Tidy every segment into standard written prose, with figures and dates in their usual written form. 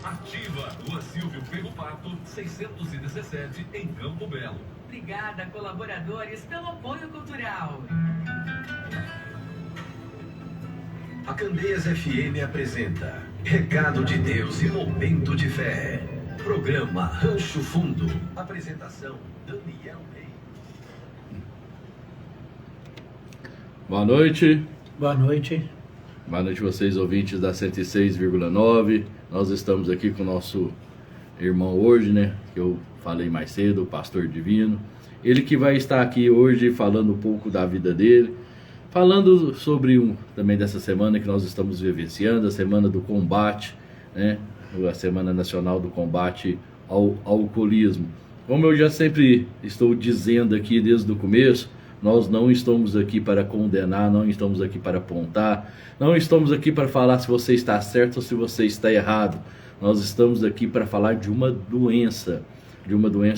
Ativa, Rua Silvio Ferro Pato, 617, em Campo Belo. Obrigada, colaboradores, pelo apoio cultural. A Candeias FM apresenta Recado de Deus e Momento de Fé. Programa Rancho Fundo. Apresentação Daniel Reis. Boa noite. Boa noite. Boa noite vocês, ouvintes da 106,9. Nós estamos aqui com o nosso irmão hoje, né? Que eu falei mais cedo, o Pastor Divino. Ele que vai estar aqui hoje falando um pouco da vida dele. Falando sobre também dessa semana que nós estamos vivenciando, a semana do combate, né? A Semana Nacional do Combate ao Alcoolismo. Como eu já sempre estou dizendo aqui desde o começo, nós não estamos aqui para condenar, não estamos aqui para apontar, não estamos aqui para falar se você está certo ou se você está errado. Nós estamos aqui para falar de uma doença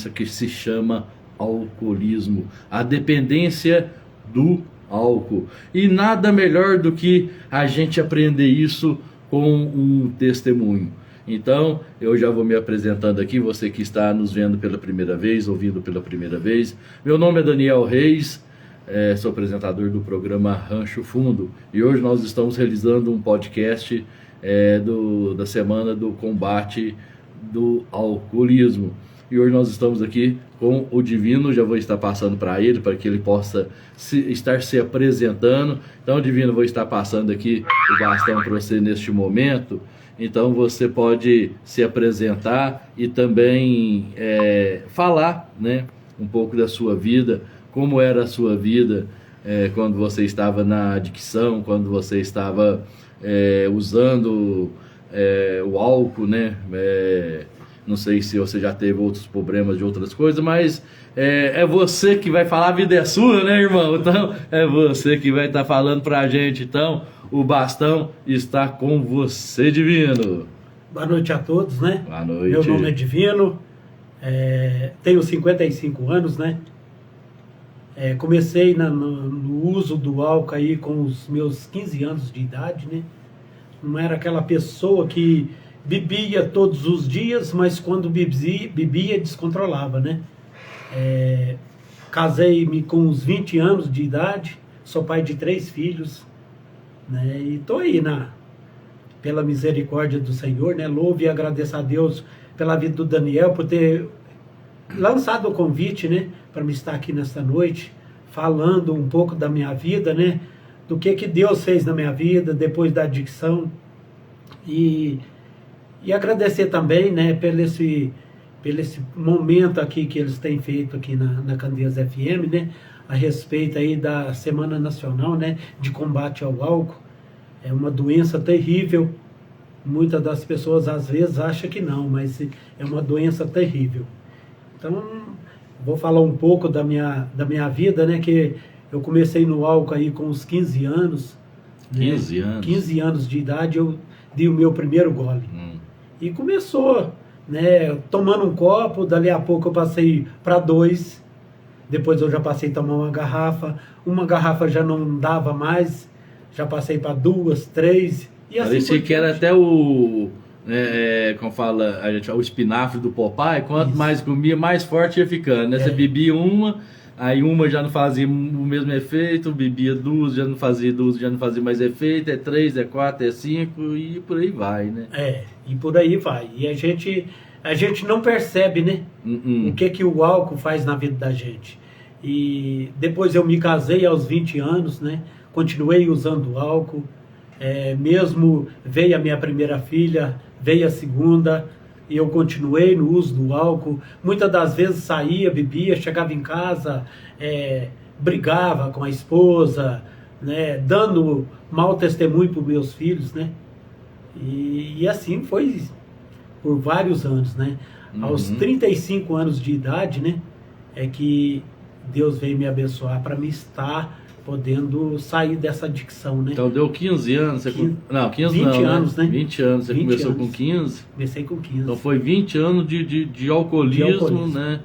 que se chama alcoolismo, a dependência do álcool. E nada melhor do que a gente aprender isso com um testemunho. Então, eu já vou me apresentando aqui, você que está nos vendo pela primeira vez, ouvindo pela primeira vez. Meu nome é Daniel Reis, sou apresentador do programa Rancho Fundo. E hoje nós estamos realizando um podcast da Semana do Combate do Alcoolismo. E hoje nós estamos aqui com o Divino, já vou estar passando para ele, para que ele possa estar se apresentando. Então, Divino, vou estar passando aqui o bastão para você neste momento. Então, você pode se apresentar e também falar, né, um pouco da sua vida, como era a sua vida quando você estava na adicção, quando você estava usando o álcool, né? Não sei se você já teve outros problemas de outras coisas, mas é você que vai falar, a vida é sua, né, irmão? Então, é você que vai estar falando pra gente. Então, o bastão está com você, Divino. Boa noite a todos, né? Boa noite. Meu nome é Divino, tenho 55 anos, né? Comecei no uso do álcool aí com os meus 15 anos de idade, né? Não era aquela pessoa que bebia todos os dias, mas quando bebia descontrolava, né? Casei-me com uns 20 anos de idade, sou pai de 3 filhos, né? E tô aí pela misericórdia do Senhor, né? Louvo e agradeço a Deus pela vida do Daniel, por ter lançado o convite, né? Para me estar aqui nesta noite, falando um pouco da minha vida, né? Do que Deus fez na minha vida, depois da adicção. E agradecer também, né, pelo esse momento aqui que eles têm feito aqui na Candeias FM, né, a respeito aí da Semana Nacional, né, de combate ao álcool. É uma doença terrível. Muitas das pessoas às vezes acham que não, mas é uma doença terrível. Então, vou falar um pouco da minha vida, né, que eu comecei no álcool aí com uns 15 anos. 15 anos? 15 anos de idade eu dei o meu primeiro gole. E começou, né, tomando um copo, dali a pouco eu passei para 2, depois eu já passei a tomar uma garrafa já não dava mais, já passei para 2, 3, e assim parecia que era até como fala, o espinafre do Popeye, quanto mais comia, mais forte ia ficando, né? Você bebia aí uma já não fazia o mesmo efeito, bebia 2, já não fazia 2, já não fazia mais efeito, 3, 4, 5 e por aí vai, né? E por aí vai. E a gente não percebe, né? O que o álcool faz na vida da gente. E depois eu me casei aos 20 anos, né? Continuei usando álcool. Mesmo veio a minha primeira filha, veio a segunda, e eu continuei no uso do álcool. Muitas das vezes saía, bebia, chegava em casa, brigava com a esposa, né, dando mau testemunho para os meus filhos, né? E assim foi por vários anos, né? Aos 35 anos de idade, né, é que Deus veio me abençoar para me estar podendo sair dessa adicção, né? Então deu 15 anos, 15 20 não, anos, né? 20 anos, você 20 começou anos. com 15? Comecei com 15. Então foi 20 anos de alcoolismo, né?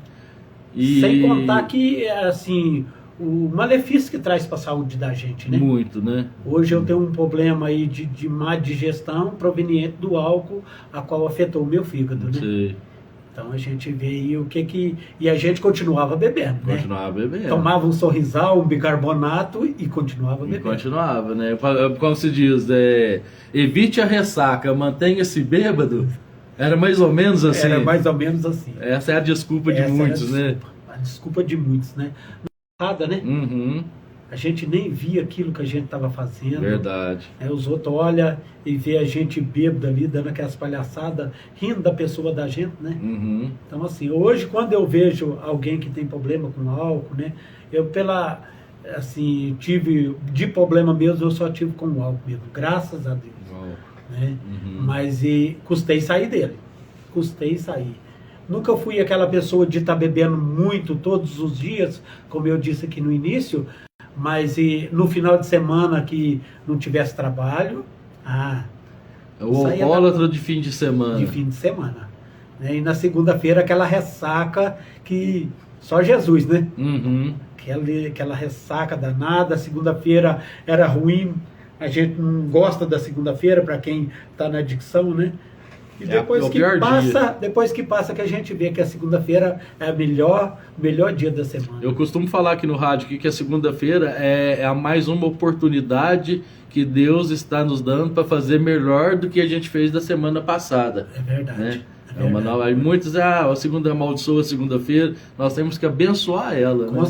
Sem contar que, assim, o malefício que traz para a saúde da gente, né? Muito, né? Hoje eu tenho um problema aí de má digestão proveniente do álcool, a qual afetou o meu fígado, né? Sei. Então a gente vê aí o que que... E a gente continuava bebendo, né? Continuava bebendo. Tomava um sorrisal, um bicarbonato e continuava E bebendo. continuava, né? Como se diz, evite a ressaca, mantenha-se bêbado. Era mais ou menos assim. Era mais ou menos assim. Essa é a desculpa de Essa era muitos, né? A desculpa de muitos, né? Nada, né? Uhum, A gente nem via aquilo que a gente estava fazendo. verdade. Os outros olham e vê a gente bêbado ali, dando aquelas palhaçadas, rindo da pessoa da gente, né? Uhum. Então, assim, hoje, quando eu vejo alguém que tem problema com álcool, né? Eu, tive de problema mesmo, eu só tive com o álcool mesmo, graças a Deus. Uau. Né? Uhum. Mas custei sair dele. Custei sair. Nunca fui aquela pessoa de estar bebendo muito todos os dias, como eu disse aqui no início, mas no final de semana que não tivesse trabalho, O saía alcoólatra de fim de semana. de fim de semana. Né? E na segunda-feira aquela ressaca que só Jesus, né? Uhum. Aquela ressaca danada, segunda-feira era ruim, a gente não gosta da segunda-feira, para quem está na adicção, né? E depois que passa que a gente vê que a segunda-feira é o melhor dia da semana. Eu costumo falar aqui no rádio que a segunda-feira é a mais uma oportunidade que Deus está nos dando para fazer melhor do que a gente fez da semana passada. É verdade. Né? É uma nova. Aí muitos, a segunda amaldiçoa a segunda-feira, nós temos que abençoar ela. Com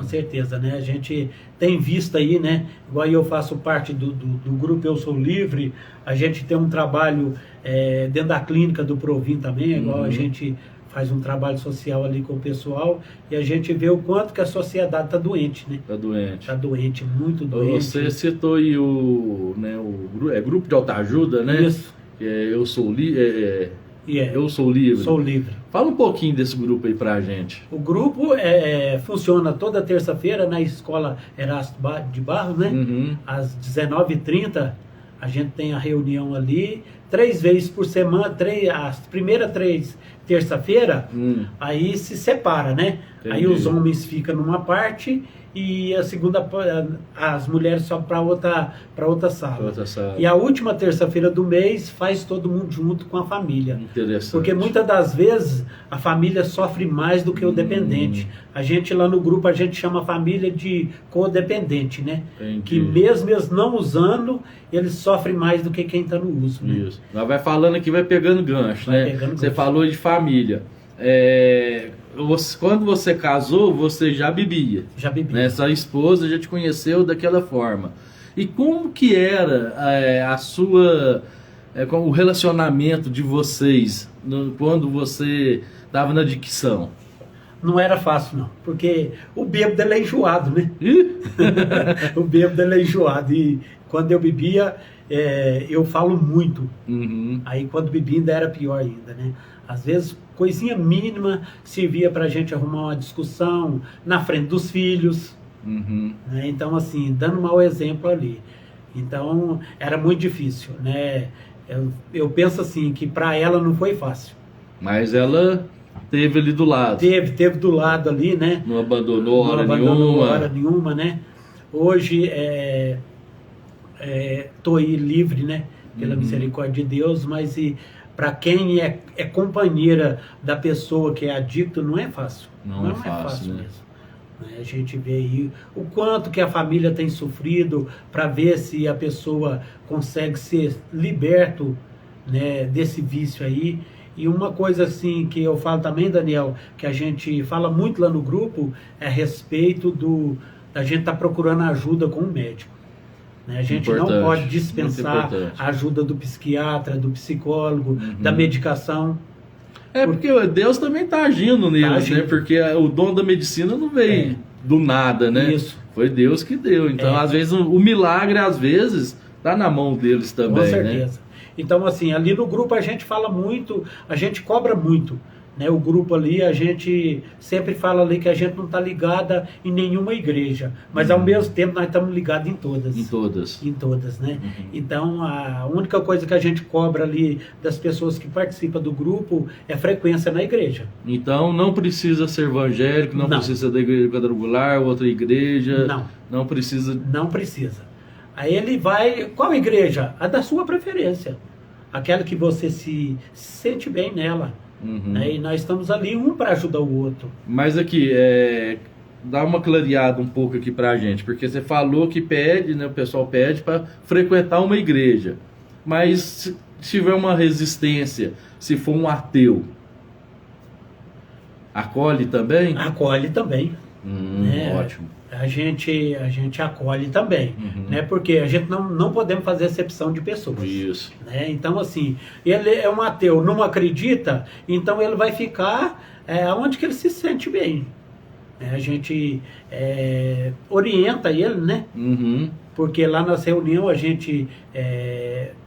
certeza, né? A gente tem visto aí, né? Igual eu faço parte do grupo Eu Sou Livre, a gente tem um trabalho dentro da clínica do Provim também, igual a gente faz um trabalho social ali com o pessoal, e a gente vê o quanto que a sociedade está doente, né? Está doente. Está doente, muito doente. Você citou aí o grupo de autoajuda, né? Isso. Eu Sou Livre. Yeah. Eu Sou Livre. Sou livre. Fala um pouquinho desse grupo aí pra gente. O grupo funciona toda terça-feira na escola Erasto de Barros, né? Uhum. Às 19h30, a gente tem a reunião ali, 3 vezes por semana, as primeiras 3 terça-feira, aí se separa, né? Entendi. Aí os homens ficam numa parte e a segunda, as mulheres sobem para outra sala. Outra sala. E a última terça-feira do mês faz todo mundo junto com a família. Interessante. Porque muitas das vezes a família sofre mais do que o dependente. A gente lá no grupo, a gente chama a família de codependente, né? Entendi. Que mesmo eles não usando, eles sofrem mais do que quem está no uso. Né? Isso. Nós vai falando aqui, vai pegando gancho, Vai né? pegando Você gancho. falou de família. Quando você casou, você já bebia. Já bebi. Né? Sua esposa já te conheceu daquela forma. E como que era o relacionamento de vocês quando você estava na adicção? Não era fácil, não. Porque o bêbado ele é enjoado, né? O bêbado ele é enjoado. E quando eu bebia, eu falo muito. Uhum. Aí quando bebia ainda era pior ainda, né? Às vezes, coisinha mínima servia pra gente arrumar uma discussão na frente dos filhos. Uhum. Né? Então, assim, dando um mau exemplo ali. Então, era muito difícil, né? Eu penso assim, que para ela não foi fácil. Mas ela teve ali do lado. Teve do lado ali, né? Não abandonou Não hora abandonou nenhuma. hora nenhuma, né? Hoje, tô aí livre, né? Pela misericórdia de Deus, mas para quem é companheira da pessoa que é adicto, não é fácil. Não é fácil, né? mesmo. A gente vê aí o quanto que a família tem sofrido para ver se a pessoa consegue ser liberto, né, desse vício aí. E uma coisa assim que eu falo também, Daniel, que a gente fala muito lá no grupo, é a respeito da gente estar procurando ajuda com o médico. Né? A gente não pode dispensar a ajuda do psiquiatra, do psicólogo, da medicação. Porque Deus também está agindo neles, né? Porque o dom da medicina não veio do nada, né? Isso. Foi Deus que deu. Então, às vezes, o milagre, às vezes, está na mão deles também, Com certeza. né? Então, assim, ali no grupo a gente fala muito, a gente cobra muito, né? O grupo ali, a gente sempre fala ali que a gente não está ligada em nenhuma igreja, mas ao mesmo tempo nós estamos ligados em todas. Em todas. Em todas, né? Então, a única coisa que a gente cobra ali das pessoas que participam do grupo é frequência na igreja. Então, não precisa ser evangélico, não precisa ser da igreja quadrangular, outra igreja. Não precisa. Não precisa. Aí ele vai... Qual igreja? A da sua preferência. Aquela que você se sente bem nela. Né? E nós estamos ali um para ajudar o outro. Mas aqui, dá uma clareada um pouco aqui pra gente, porque você falou que pede, né, o pessoal pede para frequentar uma igreja, mas se tiver uma resistência, se for um ateu, acolhe também? Acolhe também. Né? Ótimo. A gente acolhe também, né? Porque a gente não podemos fazer exceção de pessoas. Isso. Né? Então, assim, ele é um ateu, não acredita, então ele vai ficar onde que ele se sente bem. A gente orienta ele, né? Porque lá na reunião a gente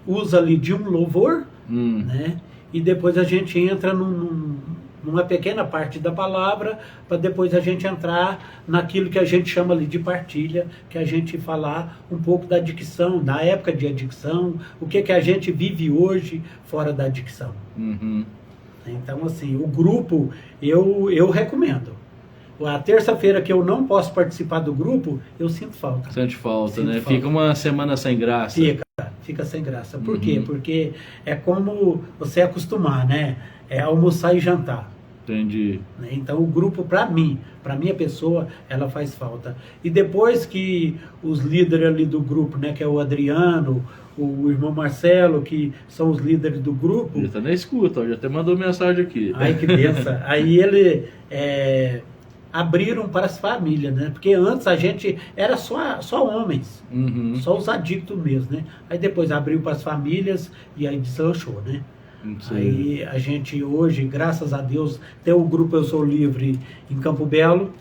usa ali de um louvor, né? E depois a gente entra numa pequena parte da palavra, para depois a gente entrar naquilo que a gente chama ali de partilha, que a gente falar um pouco da adicção, da época de adicção, o que a gente vive hoje fora da adicção. Então, assim, o grupo, eu recomendo. A terça-feira que eu não posso participar do grupo, eu sinto falta. Sente falta, Sinto né? falta. Fica uma semana sem graça. Fica sem graça. Por quê? Porque é como você acostumar, né? É almoçar e jantar. Entendi. Então o grupo, para minha pessoa, ela faz falta. E depois que os líderes ali do grupo, né, que é o Adriano, o irmão Marcelo, que são os líderes do grupo... Ele tá na escuta, já até mandou mensagem aqui. Ai, que benção. Aí ele... abriram para as famílias, né? Porque antes a gente era só homens, só os adictos mesmo, né? Aí depois abriu para as famílias e aí deslanchou, né? Aí a gente hoje, graças a Deus, tem o grupo Eu Sou Livre em Campo Belo,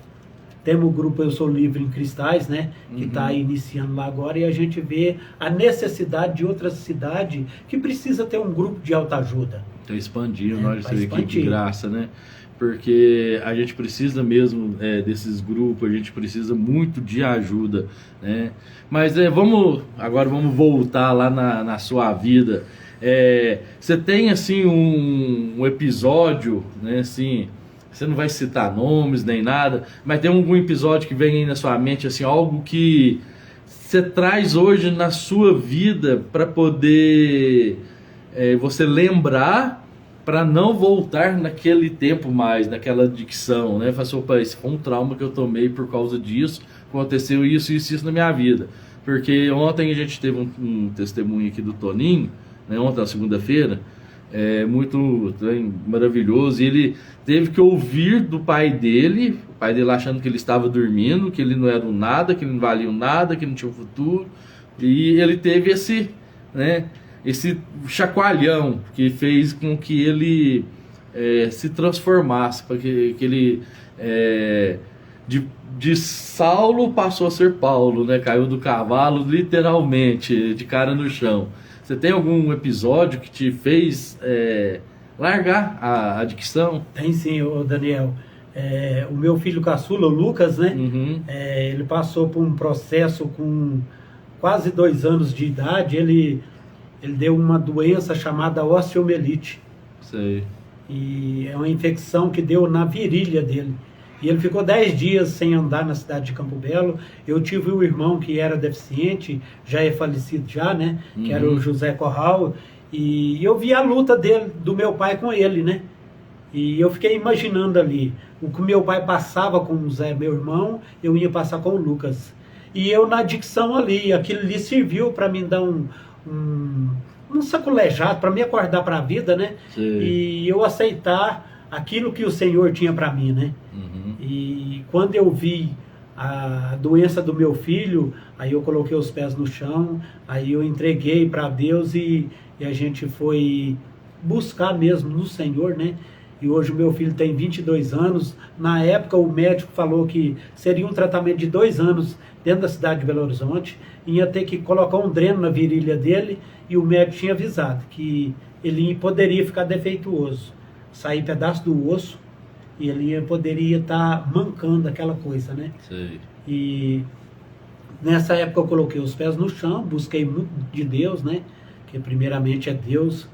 temos o grupo Eu Sou Livre em Cristais, né? Que está iniciando lá agora, e a gente vê a necessidade de outras cidades que precisa ter um grupo de autoajuda. Está expandindo, nós você vê que graça, né? Porque a gente precisa mesmo desses grupos, a gente precisa muito de ajuda, né? Mas agora vamos voltar lá na sua vida. Você tem assim um episódio, né? Assim, você não vai citar nomes nem nada, mas tem algum episódio que vem aí na sua mente, assim, algo que você traz hoje na sua vida para poder você lembrar, para não voltar naquele tempo mais, naquela adicção, né? Fala assim, opa, esse foi um trauma que eu tomei por causa disso, aconteceu isso na minha vida. Porque ontem a gente teve um testemunho aqui do Toninho, né? Ontem, na segunda-feira, muito maravilhoso, e ele teve que ouvir do pai dele, o pai dele achando que ele estava dormindo, que ele não era um nada, que ele não valia um nada, que ele não tinha um futuro, e ele teve esse chacoalhão que fez com que ele se transformasse, para que ele de Saulo passou a ser Paulo, né? Caiu do cavalo literalmente, de cara no chão. Você tem algum episódio que te fez largar a adicção? Tem sim, Daniel. O meu filho caçula, o Lucas, né? Ele passou por um processo com quase 2 anos de idade. Ele deu uma doença chamada osteomielite. Sei. E é uma infecção que deu na virilha dele. E ele ficou 10 dias sem andar na cidade de Campo Belo. Eu tive um irmão que era deficiente, já é falecido já, né? Que era o José Corral. E eu vi a luta do meu pai com ele, né? E eu fiquei imaginando ali, o que meu pai passava com o Zé, meu irmão, eu ia passar com o Lucas. E eu na adicção ali, aquilo lhe serviu para mim dar um sacolejado, para me acordar para a vida, né? Sim. E eu aceitar aquilo que o Senhor tinha para mim, né? E quando eu vi a doença do meu filho, aí eu coloquei os pés no chão, aí eu entreguei para Deus e a gente foi buscar mesmo no Senhor, né? E hoje o meu filho tem 22 anos. Na época o médico falou que seria um tratamento de 2 anos dentro da cidade de Belo Horizonte, ia ter que colocar um dreno na virilha dele, e o médico tinha avisado que ele poderia ficar defeituoso. sair pedaço do osso e ele poderia estar mancando aquela coisa, né? Sei. E nessa época eu coloquei os pés no chão, busquei muito de Deus, né? Que primeiramente é Deus,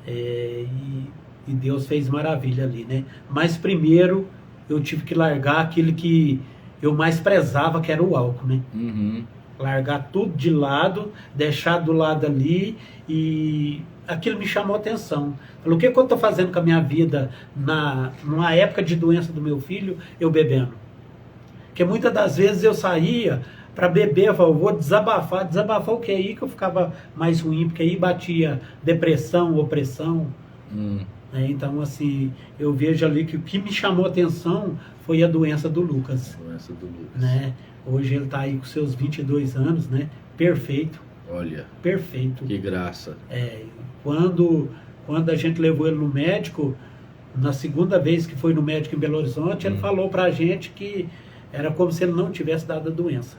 e Deus fez maravilha ali, né? Mas primeiro eu tive que largar aquilo que eu mais prezava, que era o álcool, né? Uhum. Largar tudo de lado, deixar do lado ali, e aquilo me chamou a atenção. Falei, o que eu estou fazendo com a minha vida numa época de doença do meu filho, eu bebendo? Porque muitas das vezes eu saía para beber, eu falava, vou desabafar o que? Aí que eu ficava mais ruim, porque aí batia depressão, opressão. Né? Então, assim, eu vejo ali que o que me chamou a atenção foi a doença do Lucas. Doença do Lucas. Né? Hoje ele está aí com seus 22 anos, né? Perfeito. Olha, Perfeito. que graça. Quando a gente levou ele no médico, na segunda vez que foi no médico em Belo Horizonte, ele falou pra gente que era como se ele não tivesse dado a doença.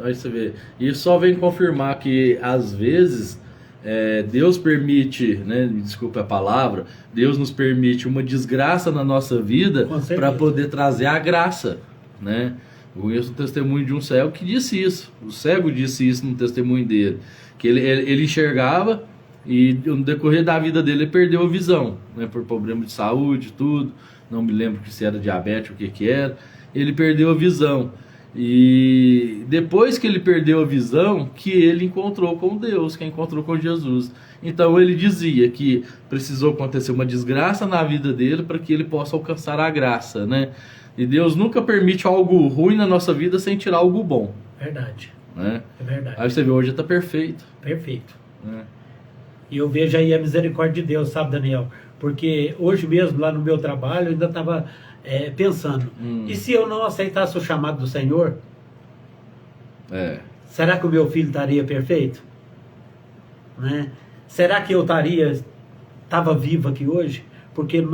Aí você vê. E só vem confirmar que, às vezes, Deus permite, né, me desculpe a palavra, Deus nos permite uma desgraça na nossa vida para poder trazer a graça, né? Eu conheço o testemunho de um cego que disse isso. O cego disse isso no testemunho dele. Que ele enxergava e no decorrer da vida dele ele perdeu a visão, né, por problema de saúde, tudo. Não me lembro se era diabetes ou o que era. Ele perdeu a visão. E depois que ele perdeu a visão, que ele encontrou com Deus, que encontrou com Jesus. Então ele dizia que precisou acontecer uma desgraça na vida dele para que ele possa alcançar a graça, né? E Deus nunca permite algo ruim na nossa vida sem tirar algo bom. Verdade. Né? É verdade. Aí você vê, hoje está perfeito. Perfeito. Né? E eu vejo aí a misericórdia de Deus, sabe, Daniel? Porque hoje mesmo, lá no meu trabalho, eu ainda estava pensando, e se eu não aceitasse o chamado do Senhor, será que o meu filho estaria perfeito? Né? Será que eu estava vivo aqui hoje? Porque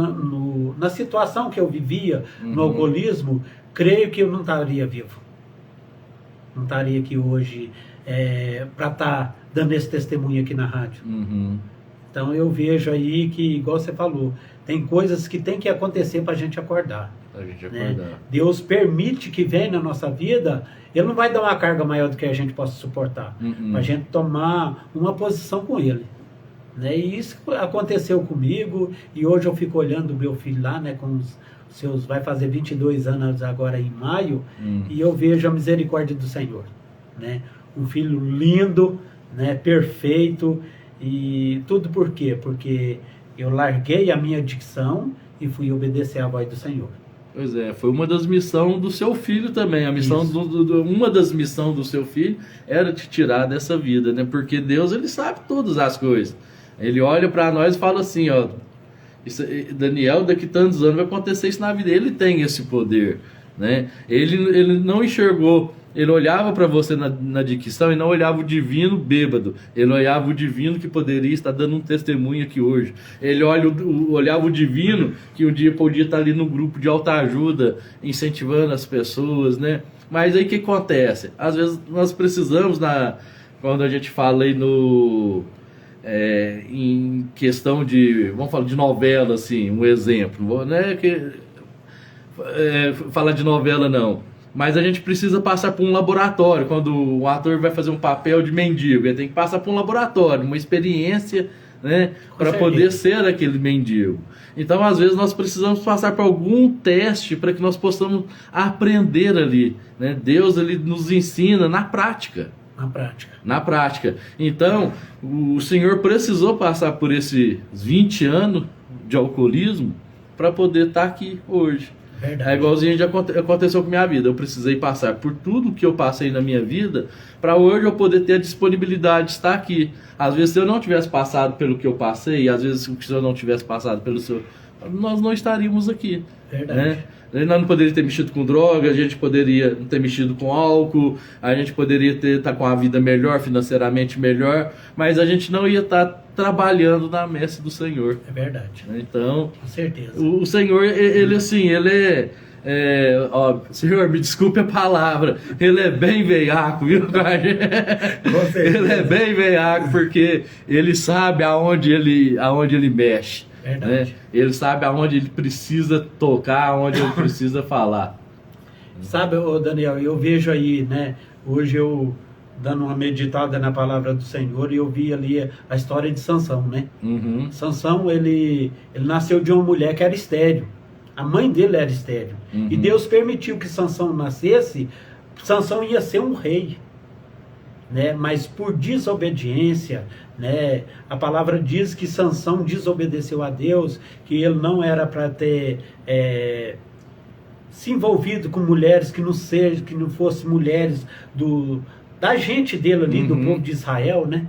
na situação que eu vivia, no alcoolismo, creio que eu não estaria vivo. Não estaria aqui hoje para estar dando esse testemunho aqui na rádio. Então eu vejo aí que, igual você falou, tem coisas que tem que acontecer para a gente acordar. Né? Deus permite que venha na nossa vida, Ele não vai dar uma carga maior do que a gente possa suportar. Para a gente tomar uma posição com Ele. Né? E isso aconteceu comigo, e hoje eu fico olhando o meu filho lá, né, com os seus, vai fazer 22 anos agora em maio, e eu vejo a misericórdia do Senhor. Né? Um filho lindo, né, perfeito, e tudo por quê? Porque eu larguei a minha adicção e fui obedecer à voz do Senhor. Pois é, foi uma das missões do seu filho também. A missão uma das missões do seu filho era te tirar dessa vida, né? Porque Deus, Ele sabe todas as coisas. Ele olha para nós e fala assim, ó, Daniel, daqui tantos anos vai acontecer isso na vida. Ele tem esse poder, né? Ele não enxergou, ele olhava para você na dicção e não olhava o divino bêbado. Ele olhava o divino que poderia estar dando um testemunho aqui hoje. Ele olhava o divino que um dia podia estar ali no grupo de autoajuda, incentivando as pessoas, né? Mas aí o que acontece? Às vezes nós precisamos, quando a gente fala aí em questão de, vamos falar de novela, assim, um exemplo, né? Falar de novela não, mas a gente precisa passar por um laboratório. Quando o ator vai fazer um papel de mendigo, ele tem que passar por um laboratório, uma experiência, né, para poder ser aquele mendigo. Então, às vezes, nós precisamos passar por algum teste para que nós possamos aprender ali, né? Deus, Ele nos ensina na prática. Na prática. Então, o Senhor precisou passar por esses 20 anos de alcoolismo para poder estar aqui hoje. Verdade. É igualzinho já aconteceu com a minha vida. Eu precisei passar por tudo que eu passei na minha vida para hoje eu poder ter a disponibilidade de estar aqui. Às vezes, se eu não tivesse passado pelo que eu passei, às vezes, se eu não tivesse passado pelo seu, nós não estaríamos aqui. Verdade. Né? Nós não poderíamos ter mexido com droga, a gente poderia não ter mexido com álcool, a gente poderia estar com a vida melhor, financeiramente melhor, mas a gente não ia estar trabalhando na messe do Senhor. É verdade. Então, com certeza. O Senhor, ele assim, ele Senhor, me desculpe a palavra, ele é bem veiaco, viu? Ele é bem veiaco, porque ele sabe aonde ele mexe. Verdade. Né? Ele sabe aonde ele precisa tocar, aonde ele precisa falar. Sabe, ô Daniel, eu vejo aí, né? Hoje eu dando uma meditada na palavra do Senhor e eu vi ali a história de Sansão, né? Uhum. Sansão, ele nasceu de uma mulher que era estéril. A mãe dele era estéril. Uhum. E Deus permitiu que Sansão nascesse. Sansão ia ser um rei, né? Mas por desobediência, né? A palavra diz que Sansão desobedeceu a Deus, que ele não era para ter se envolvido com mulheres que não fossem mulheres da gente dele ali, do povo de Israel, né?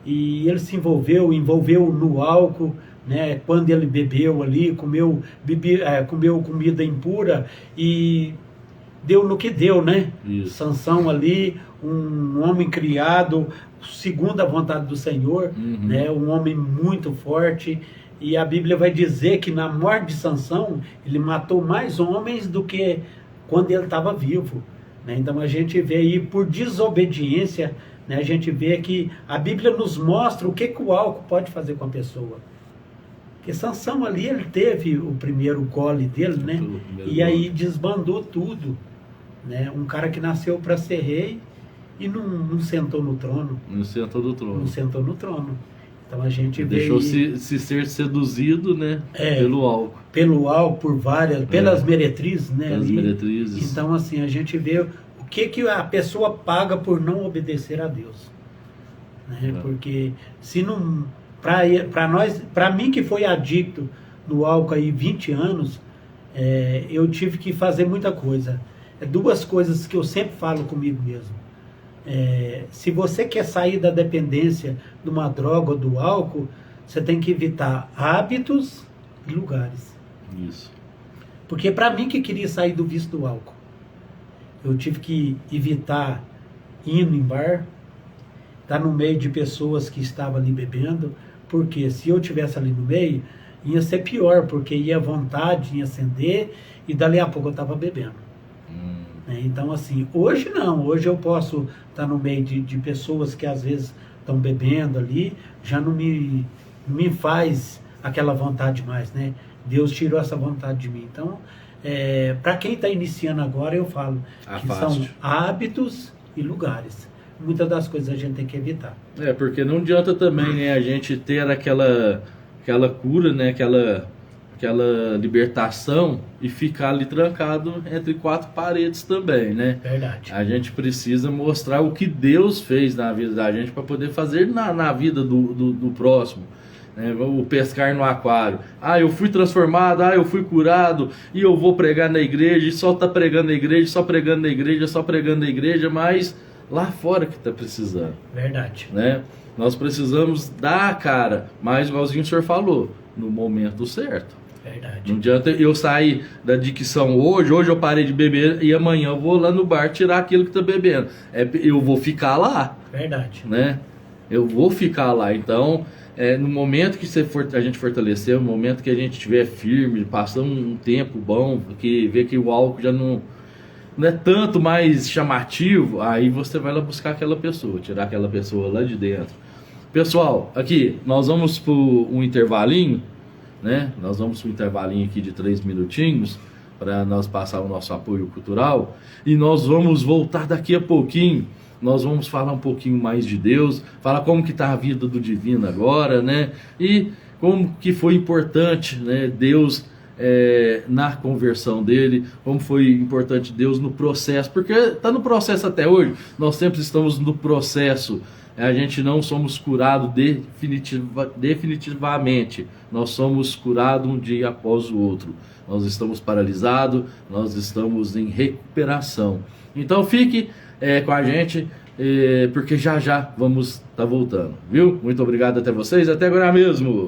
E ele se envolveu no álcool, né? Quando ele bebeu ali, comeu comida impura e deu no que deu, né? Isso. Sansão ali, um homem criado segundo a vontade do Senhor, né? Um homem muito forte. E a Bíblia vai dizer que na morte de Sansão, ele matou mais homens do que quando ele estava vivo, né? Então a gente vê aí, por desobediência, né? A gente vê que a Bíblia nos mostra o que o álcool pode fazer com a pessoa. Porque Sansão ali, ele teve o primeiro gole dele, né? E aí desbandou tudo, né? Um cara que nasceu para ser rei e não sentou no trono. Não sentou no trono. Não sentou no trono. Então a gente vê deixou se ser seduzido, né? Pelo álcool. Pelo álcool, pelas meretrizes, né? Pelas meretrizes. Então, assim, a gente vê o que a pessoa paga por não obedecer a Deus, né? Porque se não, para mim que foi adicto no álcool aí 20 anos, eu tive que fazer muita coisa. Duas coisas que eu sempre falo comigo mesmo. Se você quer sair da dependência de uma droga ou do álcool, você tem que evitar hábitos e lugares. Isso. Porque para mim que queria sair do vício do álcool, eu tive que evitar ir em bar, estar no meio de pessoas que estavam ali bebendo, porque se eu tivesse ali no meio, ia ser pior, porque ia à vontade, ia acender, e dali a pouco eu estava bebendo. Então, assim, hoje não. Hoje eu posso estar no meio de pessoas que às vezes estão bebendo ali, já não me faz aquela vontade mais, né? Deus tirou essa vontade de mim. Então, para quem está iniciando agora, eu falo que são hábitos e lugares. Muitas das coisas a gente tem que evitar. Porque não adianta também, né, a gente ter aquela cura, né, aquela libertação e ficar ali trancado entre quatro paredes também, né? Verdade. A gente precisa mostrar o que Deus fez na vida da gente para poder fazer na vida do próximo, né? O pescar no aquário. Eu fui transformado, eu fui curado e eu vou pregar na igreja e só tá pregando na igreja, só pregando na igreja, só pregando na igreja, mas lá fora que tá precisando. Verdade. Né? Nós precisamos dar a cara, mas igualzinho o senhor falou, no momento certo. Verdade. Não adianta eu sair da dicção hoje eu parei de beber e amanhã eu vou lá no bar tirar aquilo que tá bebendo. Eu vou ficar lá. Verdade. Né? Eu vou ficar lá. Então, no momento que a gente fortalecer, no momento que a gente estiver firme, passando um tempo bom, que vê que o álcool já não é tanto mais chamativo, aí você vai lá buscar aquela pessoa, tirar aquela pessoa lá de dentro. Pessoal, aqui, nós vamos para um intervalinho, né? Nós vamos para um intervalinho aqui de 3 minutinhos para nós passar o nosso apoio cultural e nós vamos voltar daqui a pouquinho. Nós vamos falar um pouquinho mais de Deus, falar como que está a vida do Divino agora, né? E como que foi importante, né, Deus na conversão dele, como foi importante Deus no processo, porque está no processo até hoje, nós sempre estamos no processo. A gente não somos curados definitivamente, nós somos curados um dia após o outro. Nós estamos paralisados, nós estamos em recuperação. Então fique com a gente, porque já vamos estar voltando, viu? Muito obrigado até vocês, até agora mesmo.